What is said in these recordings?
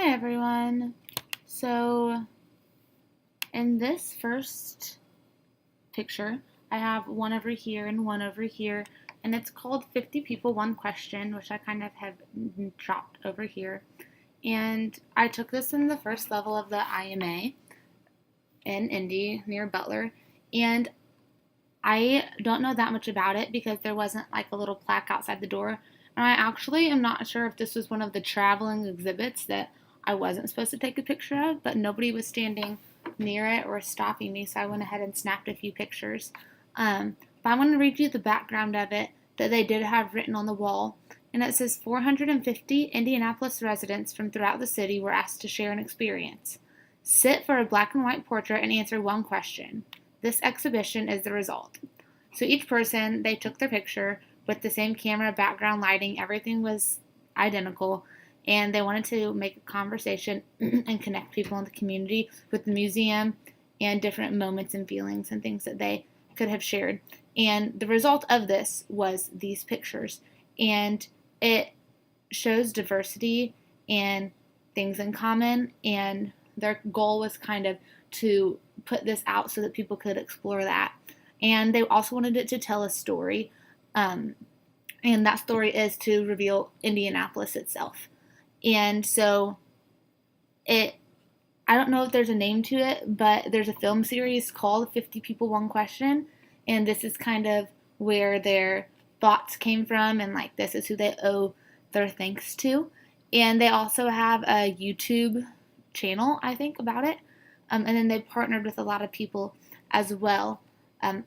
Hi everyone. So in this first picture, I have one over here and one over here, and it's called 50 People, One Question, which I kind of have dropped over here. And I took this in the first level of the IMA in Indy near Butler, and I don't know that much about it because there wasn't like a little plaque outside the door. And I actually am not sure if this was one of the traveling exhibits that I wasn't supposed to take a picture of, but nobody was standing near it or stopping me, so I went ahead and snapped a few pictures. But I'm going to read you the background of it that they did have written on the wall. And it says 450 Indianapolis residents from throughout the city were asked to share an experience. Sit for a black and white portrait and answer one question. This exhibition is the result. So each person, they took their picture with the same camera, background, lighting, everything was identical, and they wanted to make a conversation and connect people in the community with the museum and different moments and feelings and things that they could have shared. And the result of this was these pictures, and it shows diversity and things in common, and their goal was kind of to put this out so that people could explore that. And they also wanted it to tell a story, and that story is to reveal Indianapolis itself. And so I don't know if there's a name to it, but there's a film series called 50 People, One Question, and this is kind of where their thoughts came from, and like this is who they owe their thanks to. And they also have a YouTube channel, I think, about it. And then they partnered with a lot of people as well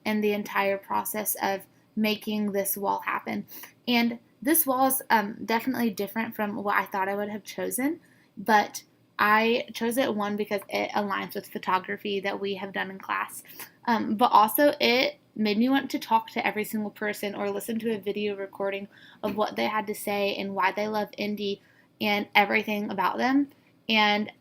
in the entire process of making this wall happen. And this wall is definitely different from what I thought I would have chosen, but I chose it, one, because it aligns with photography that we have done in class, but also it made me want to talk to every single person or listen to a video recording of what they had to say and why they love Indy and everything about them. And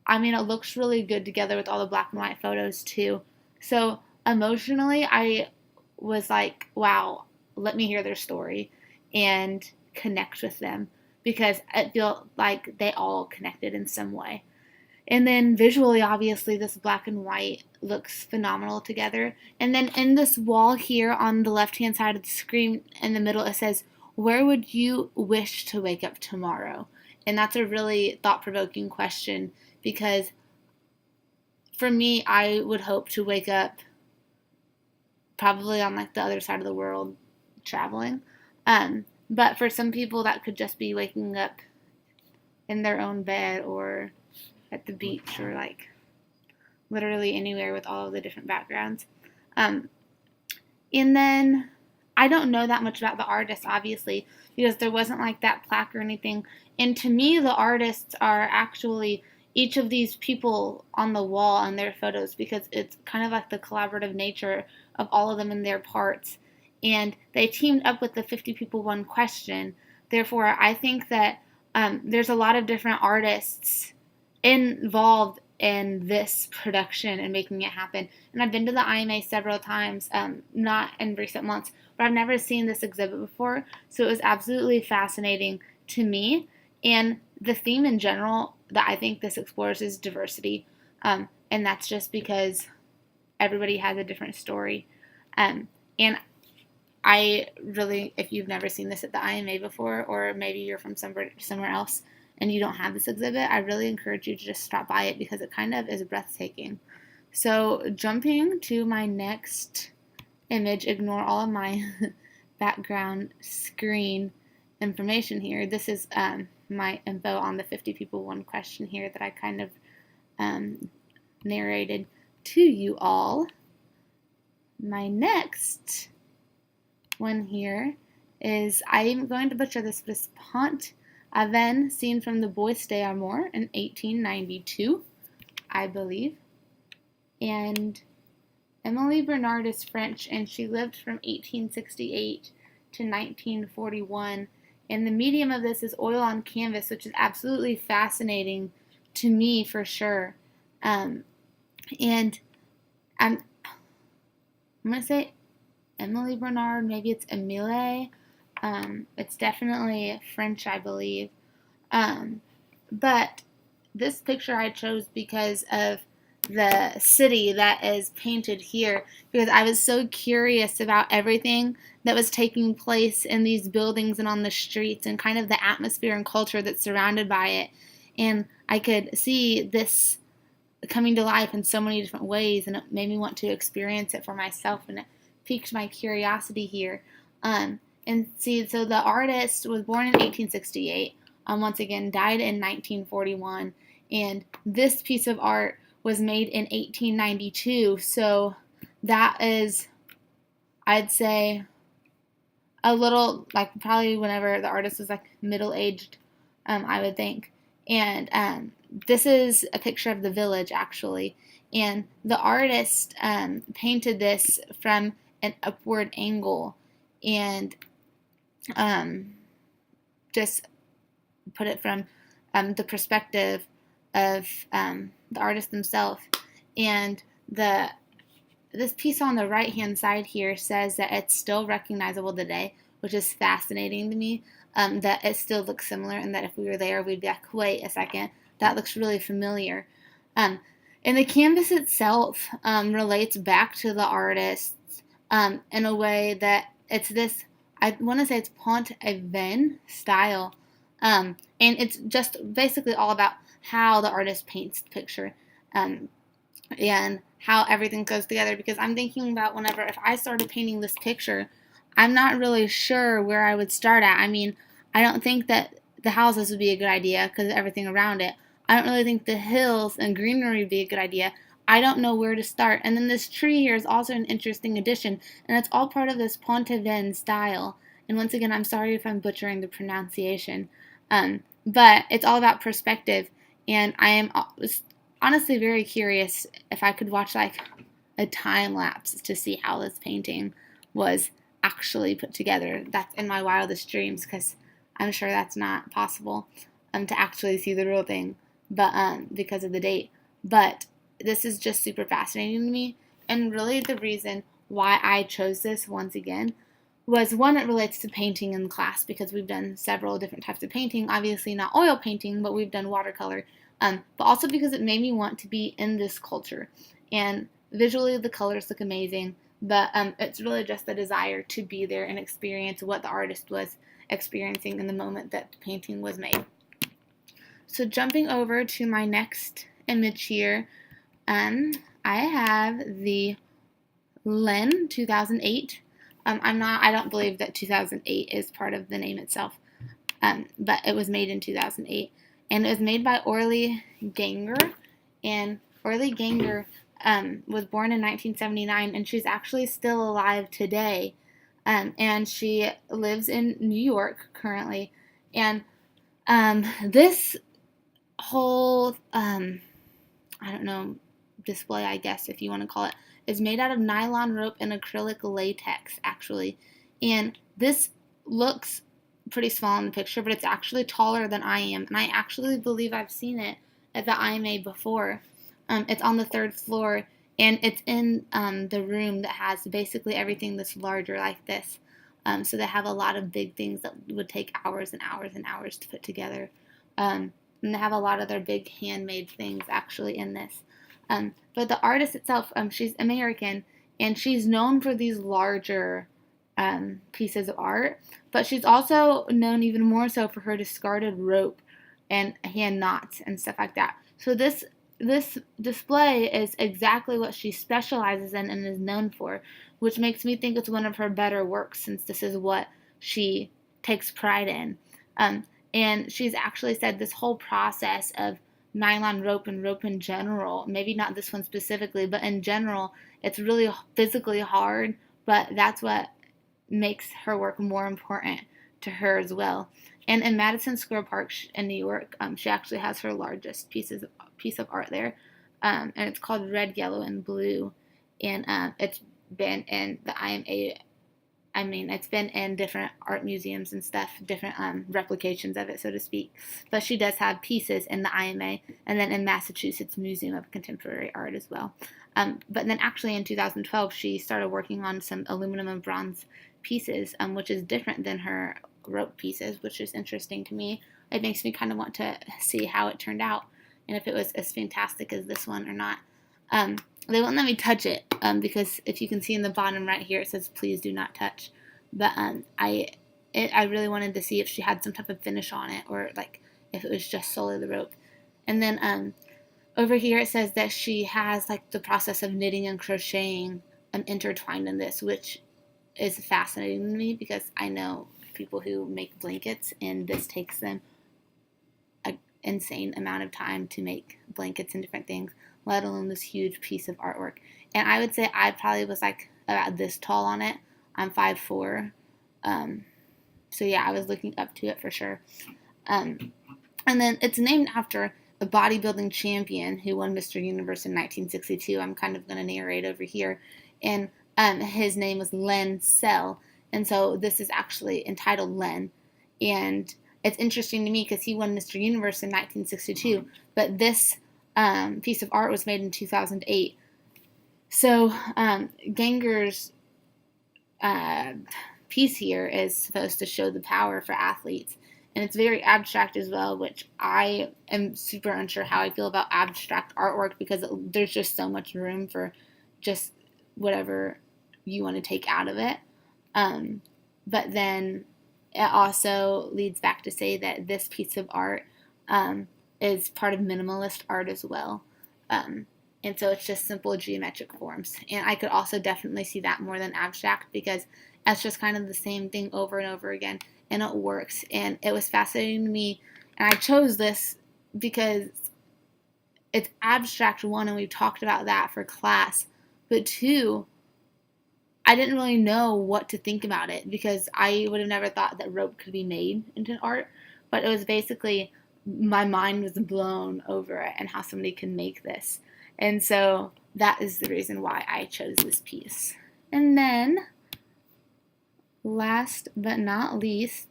I mean, it looks really good together with all the black and white photos too. So emotionally, I was like, wow, let me hear their story and connect with them, because it felt like they all connected in some way. And then visually, obviously, this black and white looks phenomenal together. And then in this wall here on the left-hand side of the screen in the middle, it says, where would you wish to wake up tomorrow? And that's a really thought-provoking question, because for me, I would hope to wake up probably on like the other side of the world traveling. But for some people, that could just be waking up in their own bed or at the beach or like literally anywhere with all of the different backgrounds. And then I don't know that much about the artists, obviously, because there wasn't like that plaque or anything. And to me, the artists are actually each of these people on the wall and their photos, because it's kind of like the collaborative nature of all of them in their parts. And they teamed up with the 50 People, One Question. Therefore, I think that there's a lot of different artists involved in this production and making it happen. And I've been to the IMA several times, not in recent months, but I've never seen this exhibit before. So it was absolutely fascinating to me. And the theme in general that I think this explores is diversity. And that's just because everybody has a different story. And I really, if you've never seen this at the IMA before, or maybe you're from somewhere else and you don't have this exhibit, I really encourage you to just stop by it, because it kind of is breathtaking. So jumping to my next image, ignore all of my background screen information here. This is my info on the 50 People, One Question here that I kind of narrated to you all. My next one here is, I'm going to butcher this, but it's Pont Aven, seen from the Bois d'Amour in 1892, I believe. And Emily Bernard is French, and she lived from 1868 to 1941. And the medium of this is oil on canvas, which is absolutely fascinating to me for sure. And I'm going to say Emily Bernard, maybe it's Emile. It's definitely French, I believe. But this picture I chose because of the city that is painted here, because I was so curious about everything that was taking place in these buildings and on the streets and kind of the atmosphere and culture that's surrounded by it. And I could see this coming to life in so many different ways, and it made me want to experience it for myself, and it piqued my curiosity here. And see, so the artist was born in 1868, once again, died in 1941, and this piece of art was made in 1892, so that is, I'd say, a little, like, probably whenever the artist was, like, middle-aged, I would think. And this is a picture of the village, actually. And the artist painted this from an upward angle and just put it from the perspective of the artist himself. And this piece on the right-hand side here says that it's still recognizable today, which is fascinating to me, that it still looks similar, and that if we were there, we'd be like, wait a second, that looks really familiar. And the canvas itself relates back to the artist in a way that it's this, I want to say it's Pont-Aven style, and it's just basically all about how the artist paints the picture, and how everything goes together, because I'm thinking about whenever, if I started painting this picture, I'm not really sure where I would start at. I mean, I don't think that the houses would be a good idea because of everything around it. I don't really think the hills and greenery would be a good idea. I don't know where to start. And then this tree here is also an interesting addition, and it's all part of this Pont-Aven style. And once again, I'm sorry if I'm butchering the pronunciation, but it's all about perspective, and I am honestly very curious if I could watch like a time lapse to see how this painting was actually put together. That's in my wildest dreams, because I'm sure that's not possible to actually see the real thing, but because of the date. But this is just super fascinating to me, and really the reason why I chose this once again was, one, it relates to painting in class, because we've done several different types of painting, obviously not oil painting, but we've done watercolor, but also because it made me want to be in this culture. And visually the colors look amazing, but it's really just the desire to be there and experience what the artist was experiencing in the moment that the painting was made. So jumping over to my next image here, I have the Len 2008. I don't believe that 2008 is part of the name itself, but it was made in 2008, and it was made by Orly Ganger, and Orly Ganger was born in 1979, and she's actually still alive today, and she lives in New York currently, and this whole, I don't know, display, I guess, if you want to call it, is made out of nylon rope and acrylic latex, actually. And this looks pretty small in the picture, but it's actually taller than I am. And I actually believe I've seen it at the IMA before. It's on the 3rd floor, and it's in the room that has basically everything that's larger like this. So they have a lot of big things that would take hours and hours and hours to put together. And they have a lot of their big handmade things actually in this. But the artist itself, she's American, and she's known for these larger pieces of art, but she's also known even more so for her discarded rope and hand knots and stuff like that. So this display is exactly what she specializes in and is known for, which makes me think it's one of her better works, since this is what she takes pride in. And she's actually said this whole process of nylon rope and rope in general, maybe not this one specifically, but in general, it's really physically hard, but that's what makes her work more important to her as well. And in Madison Square Park in New York, she actually has her largest piece of art there, and it's called Red, Yellow, and Blue, and it's been in the IMA. I mean, it's been in different art museums and stuff, different replications of it, so to speak. But she does have pieces in the IMA, and then in Massachusetts Museum of Contemporary Art as well. But then actually in 2012, she started working on some aluminum and bronze pieces, which is different than her rope pieces, which is interesting to me. It makes me kind of want to see how it turned out. and if it was as fantastic as this one or not. They won't let me touch it because if you can see in the bottom right here, it says please do not touch. But I really wanted to see if she had some type of finish on it, or like if it was just solely the rope. And then over here it says that she has like the process of knitting and crocheting intertwined in this, which is fascinating to me because I know people who make blankets and this takes them an insane amount of time to make blankets and different things, let alone this huge piece of artwork. And I would say I probably was like about this tall on it. I'm 5'4". So yeah, I was looking up to it for sure. And then it's named after a bodybuilding champion who won Mr. Universe in 1962. I'm kind of going to narrate over here. And his name was Len Sell. And so this is actually entitled Len. And it's interesting to me because he won Mr. Universe in 1962. But this piece of art was made in 2008. So Ganger's piece here is supposed to show the power for athletes. And it's very abstract as well, which I am super unsure how I feel about abstract artwork because there's just so much room for just whatever you want to take out of it. But then it also leads back to say that this piece of art is part of minimalist art as well. And so it's just simple geometric forms. And I could also definitely see that more than abstract because it's just kind of the same thing over and over again. And it works. And it was fascinating to me. And I chose this because it's abstract, one, and we've talked about that for class. But two, I didn't really know what to think about it because I would have never thought that rope could be made into art. But it was basically, my mind was blown over it and how somebody can make this. And so that is the reason why I chose this piece. And then, last but not least,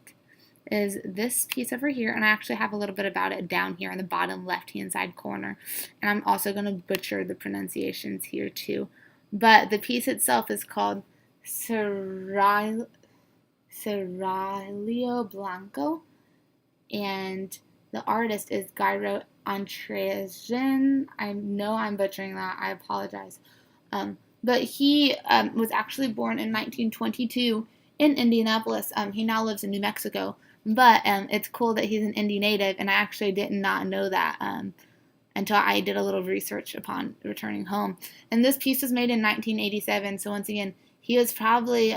is this piece over here. And I actually have a little bit about it down here in the bottom left-hand side corner. And I'm also going to butcher the pronunciations here too. But the piece itself is called Cerilio Blanco. And the artist is Gyro Andrejen. I know I'm butchering that. I apologize. But he was actually born in 1922 in Indianapolis. He now lives in New Mexico. But it's cool that he's an Indy native, and I actually did not know that until I did a little research upon returning home. And this piece was made in 1987, so once again, he was probably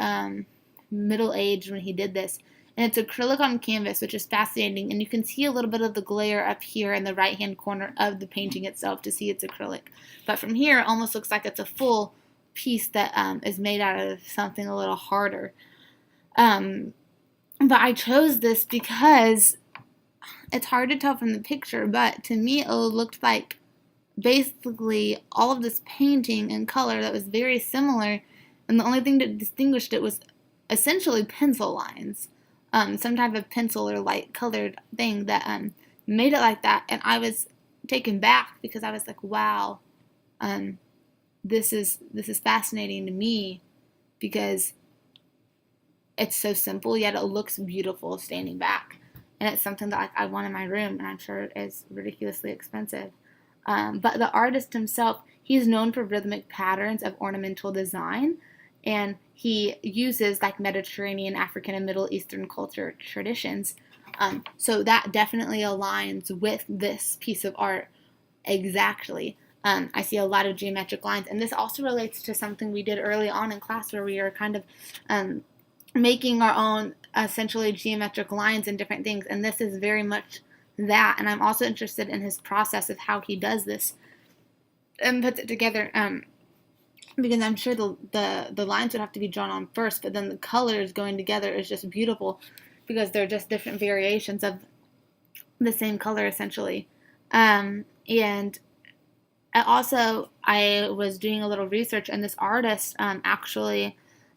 middle-aged when he did this. And it's acrylic on canvas, which is fascinating. And you can see a little bit of the glare up here in the right-hand corner of the painting itself to see it's acrylic. But from here, it almost looks like it's a full piece that is made out of something a little harder. But I chose this because it's hard to tell from the picture, but to me it looked like basically all of this painting and color that was very similar, and the only thing that distinguished it was essentially pencil lines. Some type of pencil or light colored thing that made it like that. And I was taken back because I was like, wow, this is fascinating to me because it's so simple, yet it looks beautiful standing back. And it's something that I want in my room, and I'm sure it is ridiculously expensive. But the artist himself, he's known for rhythmic patterns of ornamental design, and he uses like Mediterranean, African, and Middle Eastern culture traditions. So that definitely aligns with this piece of art exactly. I see a lot of geometric lines, and this also relates to something we did early on in class where we were kind of making our own essentially geometric lines and different things, and this is very much that. And I'm also interested in his process of how he does this and puts it together, because I'm sure the lines would have to be drawn on first, but then the colors going together is just beautiful because they're just different variations of the same color essentially. And I was doing a little research, and this artist actually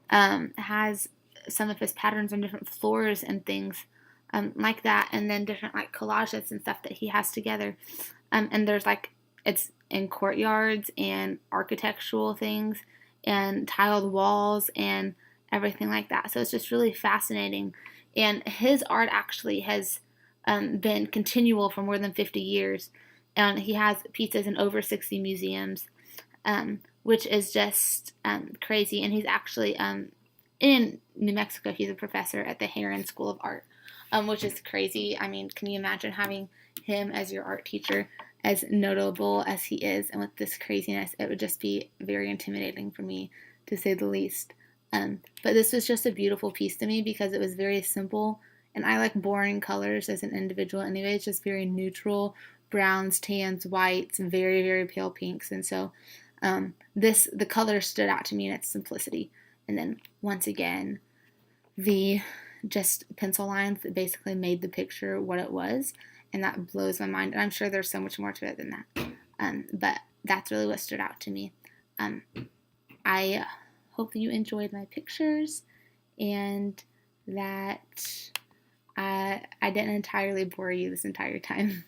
has some of his patterns on different floors and things like that, and then different like collages and stuff that he has together. And there's like, it's in courtyards and architectural things and tiled walls and everything like that. So it's just really fascinating. And his art actually has been continual for more than 50 years. and he has pizzas in over 60 museums, which is just crazy. And he's actually in New Mexico. He's a professor at the Heron School of Art, which is crazy. I mean, can you imagine having him as your art teacher, as notable as he is, and with this craziness? It would just be very intimidating for me, to say the least. But this was just a beautiful piece to me because it was very simple, and I like boring colors as an individual anyway. It's just very neutral, browns, tans, whites, very, very pale pinks. And so the color stood out to me in its simplicity. And then once again, the just pencil lines that basically made the picture what it was, and that blows my mind. And I'm sure there's so much more to it than that. But that's really what stood out to me. I hope that you enjoyed my pictures, and that I didn't entirely bore you this entire time.